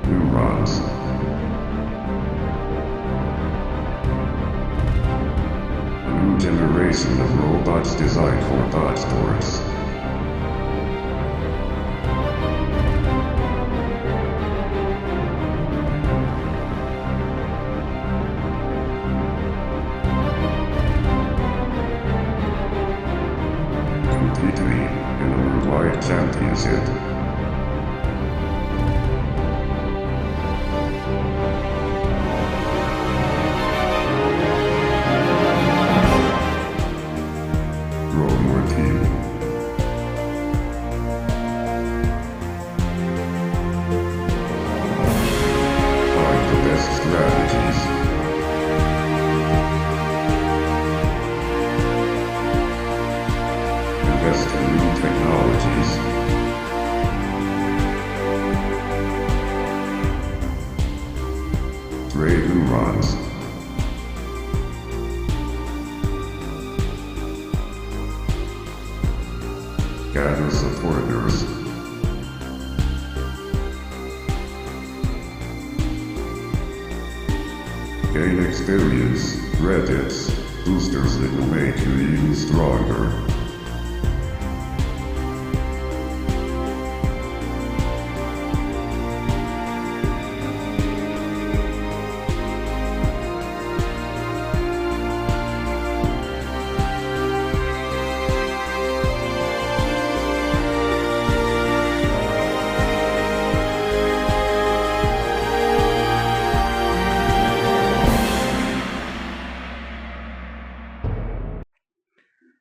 Neurons. A new generation of robots designed for bot stores. Competing in the Worldwide Championship. Strategies. Invest in new technologies. Trade neurons. Gather supporters. Gain experience, credits, boosters that will make you even stronger.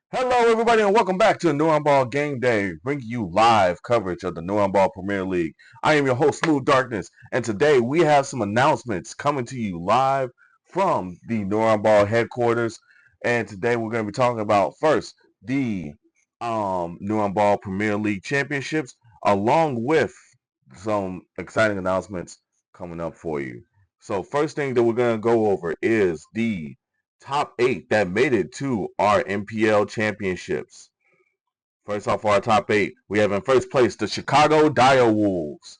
Hello, everybody, and welcome back to the Neuronball Game Day, bringing you live coverage of the Neuronball Premier League. I am your host, Smooth Darkness, and today we have some announcements coming to you live from the Neuronball headquarters. And today we're going to be talking about first the Neuronball Premier League Championships, along with some exciting announcements coming up for you. So, first thing that we're going to go over is the top 8 that made it to our NPL Championships. First off, our top 8, we have in first place the Chicago Direwolves.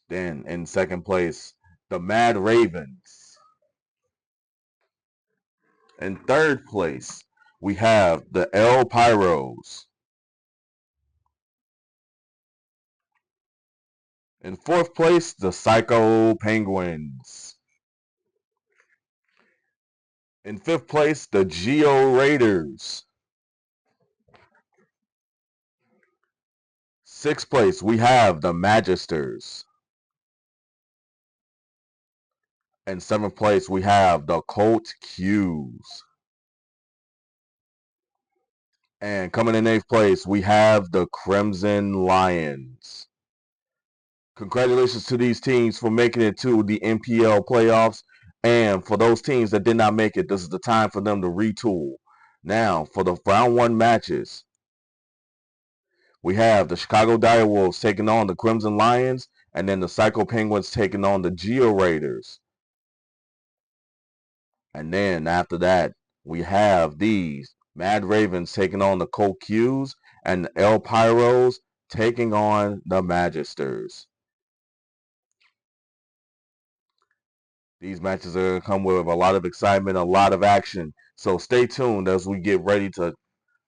Then in second place, the Mad Ravens. In third place, we have the El Pyros. In fourth place, the Psycho Penguins. In fifth place, the Geo Raiders. Sixth place, we have the Magisters. In seventh place, we have the Colt Qs. And coming in eighth place, we have the Crimson Lions. Congratulations to these teams for making it to the NPL playoffs. And for those teams that did not make it, this is the time for them to retool. Now, for the round 1 matches, we have the Chicago Direwolves taking on the Crimson Lions, and then the Psycho Penguins taking on the Geo Raiders. And then after that, we have these Mad Ravens taking on the Colt Qs, and the El Pyros taking on the Magisters. These matches are going to come with a lot of excitement, a lot of action. So stay tuned as we get ready to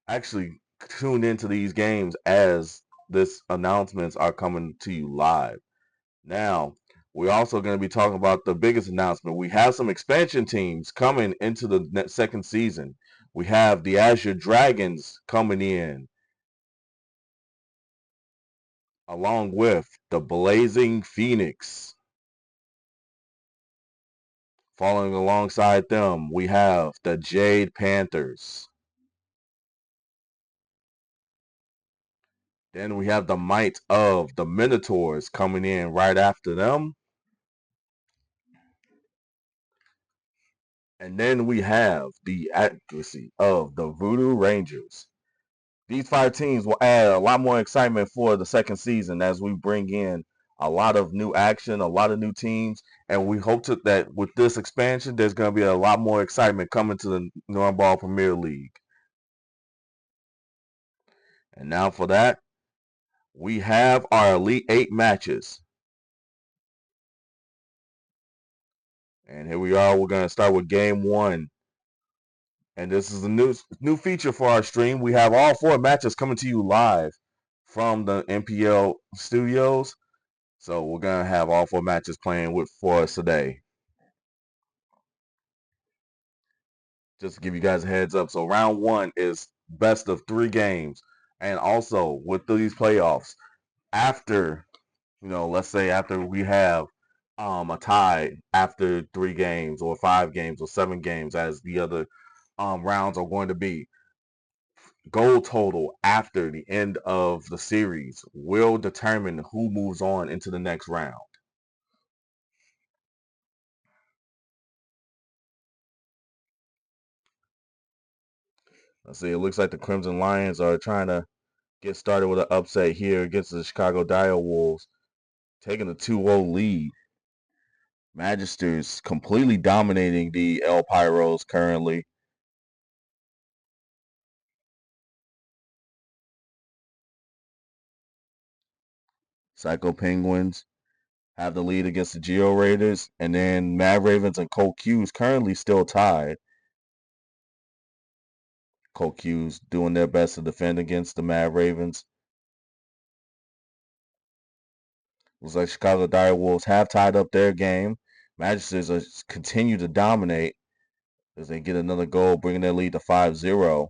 actually tune into these games as this announcements are coming to you live. Now, we're also going to be talking about the biggest announcement. We have some expansion teams coming into the second season. We have the Azure Dragons coming in, along with the Blazing Phoenix. Following alongside them, we have the Jade Panthers. Then we have the might of the Minotaurs coming in right after them. And then we have the accuracy of the Voodoo Rangers. These 5 teams will add a lot more excitement for the second season as we bring in a lot of new action, a lot of new teams, and we hope that with this expansion, there's going to be a lot more excitement coming to the Neuronball Premier League. And now for that, We have our Elite 8 matches. And here we are. We're going to start with game 1. And this is a new feature for our stream. We have all 4 matches coming to you live from the NPL studios. So we're going to have all 4 matches playing for us today. Just to give you guys a heads up. So round 1 is best of 3 games. And also with these playoffs, after, let's say after we have a tie after 3 games or 5 games or 7 games, as the other rounds are going to be, goal total after the end of the series will determine who moves on into the next round. Let's see, it looks like the Crimson Lions are trying to get started with an upset here against the Chicago Dire Wolves, taking a 2-0 lead. Magisters completely dominating the El Pyros currently. Psycho Penguins have the lead against the Geo Raiders, and then Mad Ravens and Cold Q's currently still tied. Cold Q's doing their best to defend against the Mad Ravens. Looks like Chicago Dire Wolves have tied up their game. Magisters continue to dominate as they get another goal, bringing their lead to 5-0.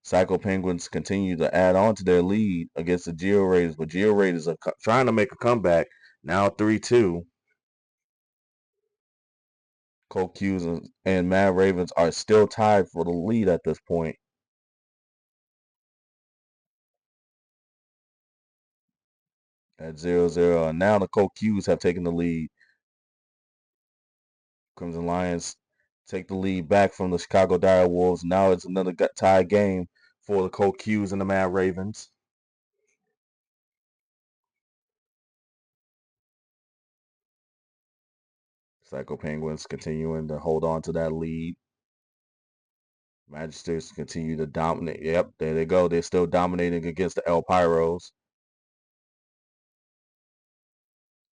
Psycho Penguins continue to add on to their lead against the Geo Raiders, but Geo Raiders are trying to make a comeback, now 3-2. Cold Q's and Mad Ravens are still tied for the lead at this point. At 0-0. And now the Cold Q's have taken the lead. Crimson Lions take the lead back from the Chicago Dire Wolves. Now it's another tie game for the Cold Q's and the Mad Ravens. Psycho Penguins continuing to hold on to that lead. Magisters continue to dominate. Yep, there they go. They're still dominating against the El Pyros.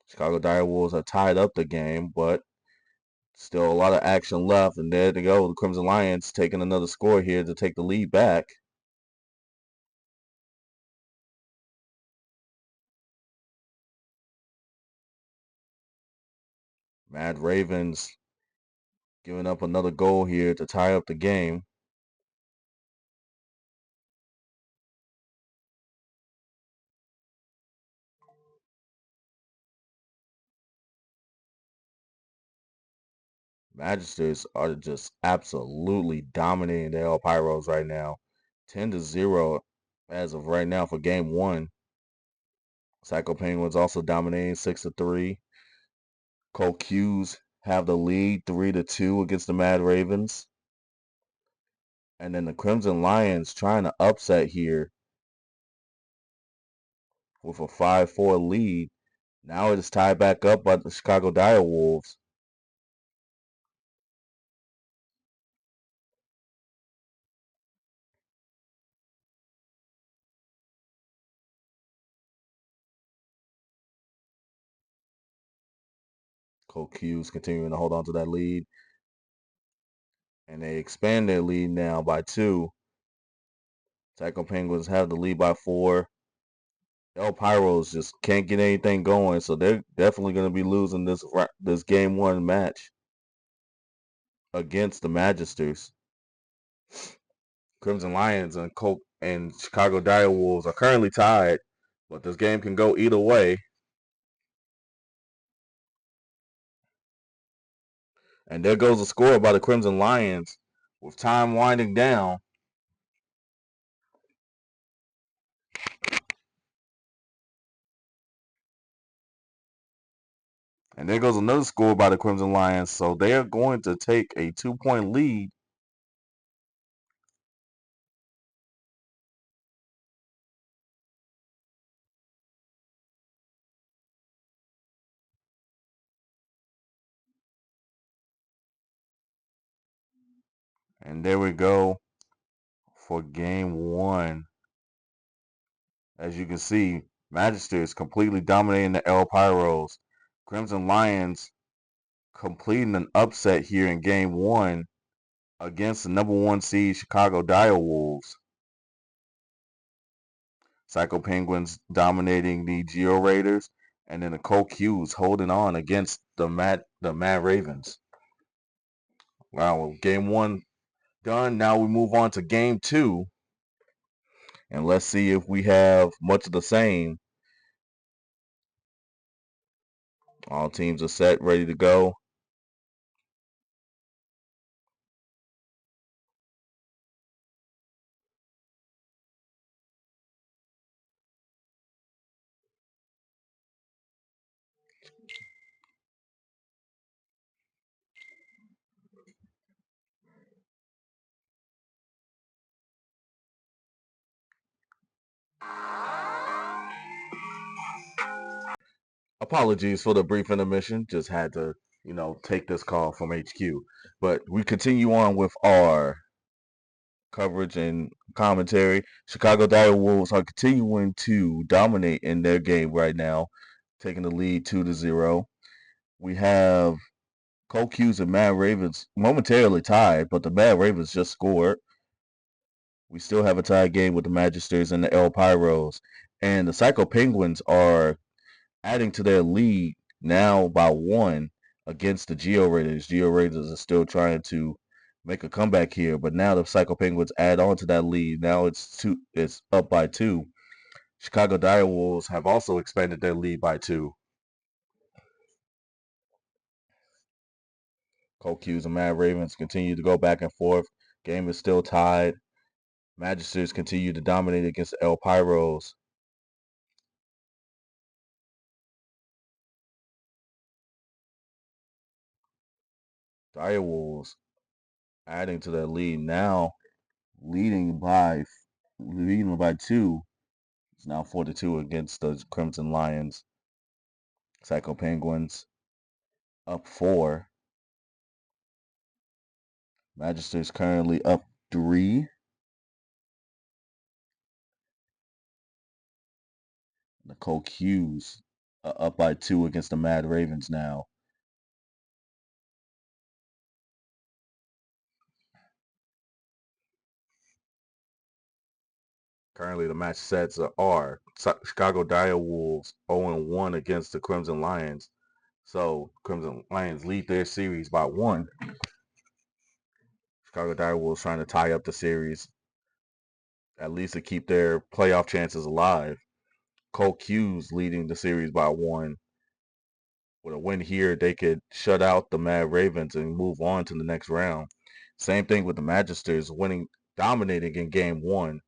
Chicago Dire Wolves have tied up the game, but still a lot of action left. And there they go. The Crimson Lions taking another score here to take the lead back. Mad Ravens giving up another goal here to tie up the game. Magisters are just absolutely dominating the El Pyros right now. 10-0 as of right now for game 1. Psycho Penguins also dominating 6-3. Cold Q's have the lead 3-2 against the Mad Ravens. And then the Crimson Lions trying to upset here with a 5-4 lead. Now it is tied back up by the Chicago Dire Wolves. Cold Q's continuing to hold on to that lead. And they expand their lead now by 2. Psycho Penguins have the lead by 4. El Pyros just can't get anything going, so they're definitely going to be losing this game 1 match against the Magisters. Crimson Lions and Chicago Dire Wolves are currently tied, but this game can go either way. And there goes the score by the Crimson Lions with time winding down. And there goes another score by the Crimson Lions. So they are going to take a 2-point lead. And there we go. for game one. As you can see, Magister is completely dominating the El Pyros. Crimson Lions completing an upset here in game one against the number one seed Chicago Direwolves. Psycho Penguins dominating the Geo Raiders, and then the Cold Qs holding on against the Mad Ravens. Wow, game one done. Now we move on to game two, and let's see if we have much of the same. All teams are set, ready to go. Apologies for the brief intermission. Just had to, take this call from HQ. But we continue on with our coverage and commentary. Chicago Direwolves are continuing to dominate in their game right now, taking the lead 2-0. We have Cold Q's and Mad Ravens momentarily tied, but the Mad Ravens just scored. We still have a tied game with the Magisters and the El Pyros. And the Psycho Penguins are adding to their lead now by one against the Geo Raiders. Geo Raiders are still trying to make a comeback here, but now the Psycho Penguins add on to that lead. Now it's up by two. Chicago Direwolves have also expanded their lead by two. Cold Q's and Mad Ravens continue to go back and forth. Game is still tied. Magisters continue to dominate against the El Pyros. Direwolves adding to their lead now, leading by two. It's now 4-2 against the Crimson Lions. Psycho Penguins up 4. Magisters currently up 3. The Cold Qs up by 2 against the Mad Ravens now. Currently, the match sets are Chicago Direwolves 0-1 against the Crimson Lions. So, Crimson Lions lead their series by 1. Chicago Direwolves trying to tie up the series, at least to keep their playoff chances alive. Cold Q's leading the series by 1. With a win here, they could shut out the Mad Ravens and move on to the next round. Same thing with the Magisters dominating in game 1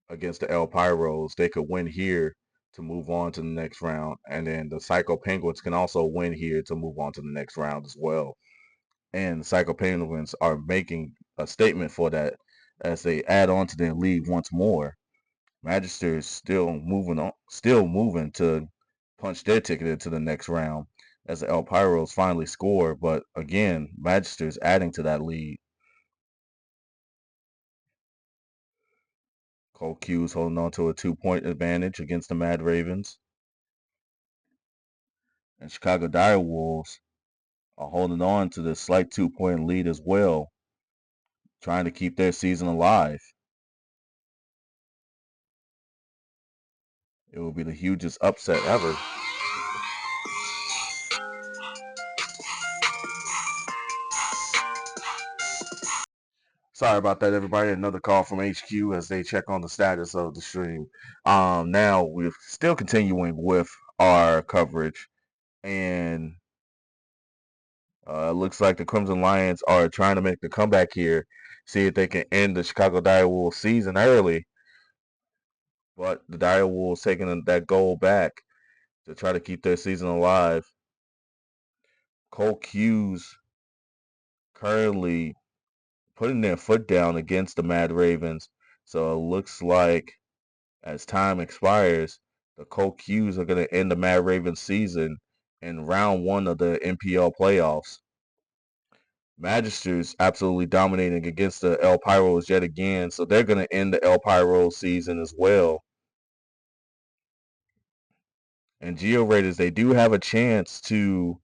against the El Pyros. They could win here to move on to the next round. And then the Psycho Penguins can also win here to move on to the next round as well. And the Psycho Penguins are making a statement for that as they add on to their lead once more. Magisters still moving to punch their ticket into the next round as the El Pyros finally score, but again, Magisters adding to that lead. Cold Q's holding on to a 2-point advantage against the Mad Ravens. And Chicago Direwolves are holding on to this slight 2-point lead as well, trying to keep their season alive. It will be the hugest upset ever. Sorry about that, everybody. Another call from HQ as they check on the status of the stream. Now we're still continuing with our coverage, and looks like the Crimson Lions are trying to make the comeback here, see if they can end the Chicago Direwolves season early. But the Direwolves taking that goal back to try to keep their season alive. Cold Q's currently putting their foot down against the Mad Ravens. So it looks like as time expires, the Cold Q's are going to end the Mad Ravens season in round 1 of the NPL playoffs. Magisters absolutely dominating against the El Pyros yet again, so they're going to end the El Pyro season as well. And Geo Raiders, they do have a chance to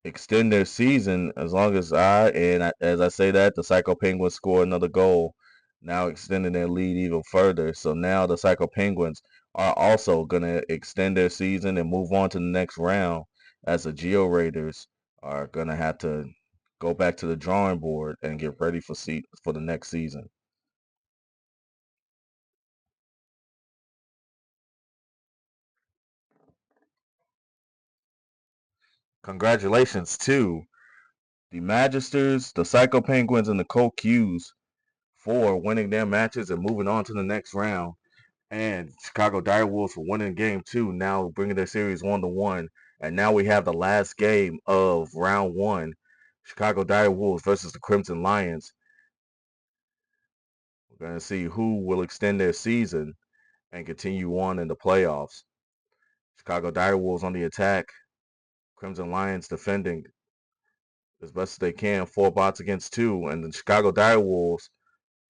extend their season as long as as I say that, the Psycho Penguins score another goal, now extending their lead even further. So now the Psycho Penguins are also going to extend their season and move on to the next round, as the Geo Raiders are going to have to go back to the drawing board and get ready for the next season. Congratulations to the Magisters, the Psycho Penguins, and the Cold Qs for winning their matches and moving on to the next round. And Chicago Direwolves for winning game 2, now bringing their series 1-1. And now we have the last game of round 1, Chicago Direwolves versus the Crimson Lions. We're going to see who will extend their season and continue on in the playoffs. Chicago Direwolves on the attack, Crimson Lions defending as best as they can, 4 bots against 2, and the Chicago Direwolves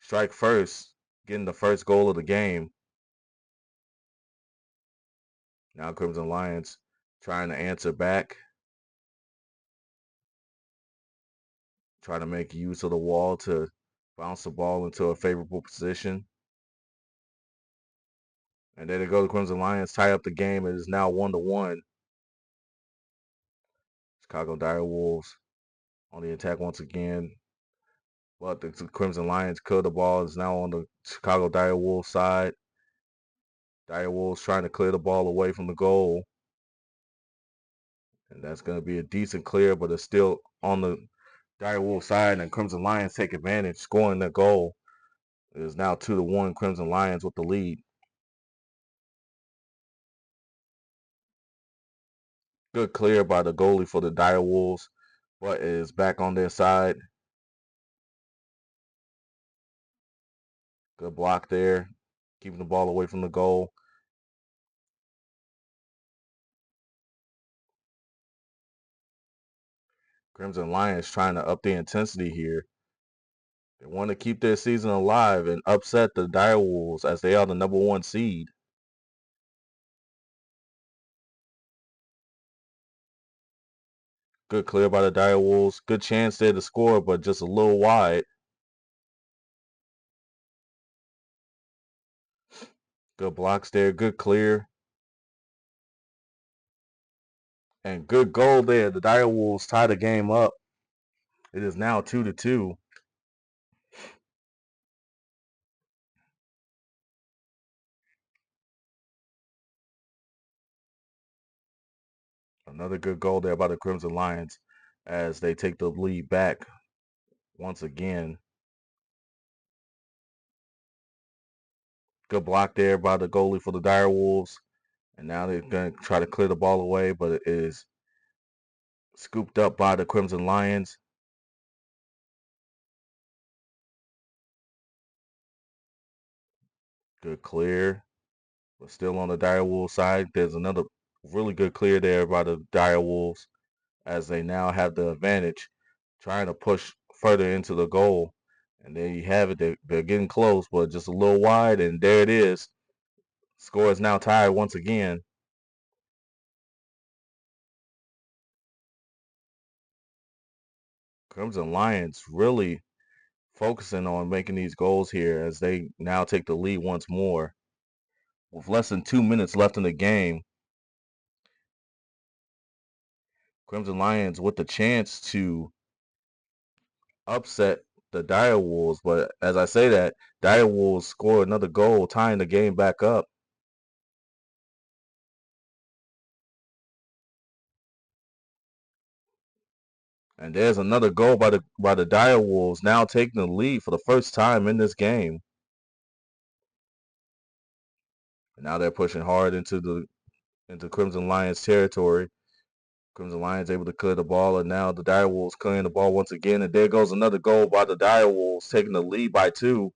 strike first, getting the first goal of the game. Now Crimson Lions trying to answer back, try to make use of the wall to bounce the ball into a favorable position. And there they go, the Crimson Lions tie up the game. It is now 1-1. Chicago Direwolves on the attack once again. But the Crimson Lions kill the ball. Is now on the Chicago Direwolves side. Direwolves trying to clear the ball away from the goal. And that's going to be a decent clear, but it's still on the Direwolves side. And Crimson Lions take advantage, scoring the goal. It is now 2-1, Crimson Lions with the lead. Good clear by the goalie for the Direwolves, but it is back on their side. Good block there, keeping the ball away from the goal. Crimson Lions trying to up the intensity here. They want to keep their season alive and upset the Direwolves as they are the #1 seed. Good clear by the Direwolves. Good chance there to score, but just a little wide. Good blocks there. Good clear. And good goal there. The Direwolves tie the game up. It is now 2-2. Another good goal there by the Crimson Lions as they take the lead back once again. Good block there by the goalie for the Direwolves. And now they're going to try to clear the ball away, but it is scooped up by the Crimson Lions. Good clear, but still on the Direwolves side. There's another really good clear there by the Direwolves as they now have the advantage, trying to push further into the goal. And there you have it. They're getting close, but just a little wide, and there it is. Score is now tied once again. Crimson Lions really focusing on making these goals here as they now take the lead once more. With less than 2 minutes left in the game, Crimson Lions with the chance to upset the Direwolves, but as I say that, Direwolves score another goal, tying the game back up. And there's another goal by the Direwolves, now taking the lead for the first time in this game. And now they're pushing hard into Crimson Lions territory. Crimson Lions able to clear the ball, and now the Direwolves clearing the ball once again. And there goes another goal by the Direwolves, taking the lead by 2.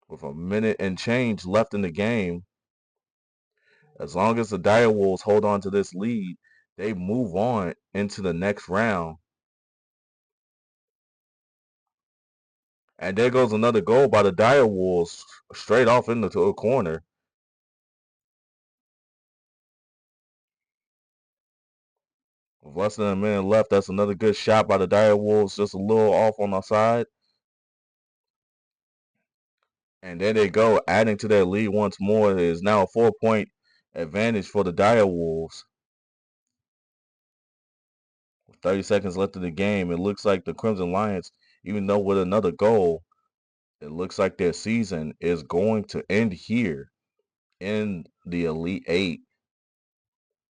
With a minute and change left in the game. As long as the Direwolves hold on to this lead, they move on into the next round. And there goes another goal by the Dire Wolves straight off into a corner. With less than a minute left, that's another good shot by the Dire Wolves, just a little off on the side. And there they go, adding to their lead once more. It is now a 4-point advantage for the Dire Wolves. With 30 seconds left in the game, it looks like the Crimson Lions, even though with another goal, it looks like their season is going to end here in the Elite Eight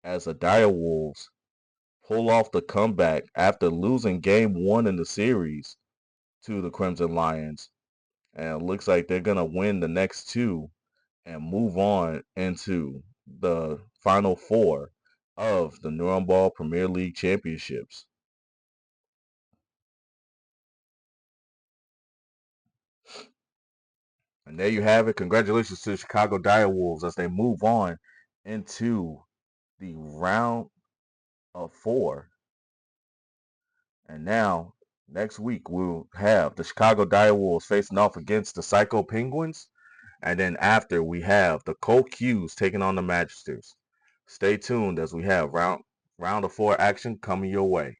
as the Dire Wolves pull off the comeback after losing game 1 in the series to the Crimson Lions. And it looks like they're going to win the next 2 and move on into the Final 4 of the Neuronball Premier League Championships. And there you have it. Congratulations to the Chicago Dire Wolves as they move on into the round of 4. And now, next week, we'll have the Chicago Dire Wolves facing off against the Psycho Penguins. And then after, we have the Colt Qs taking on the Magisters. Stay tuned as we have round of 4 action coming your way.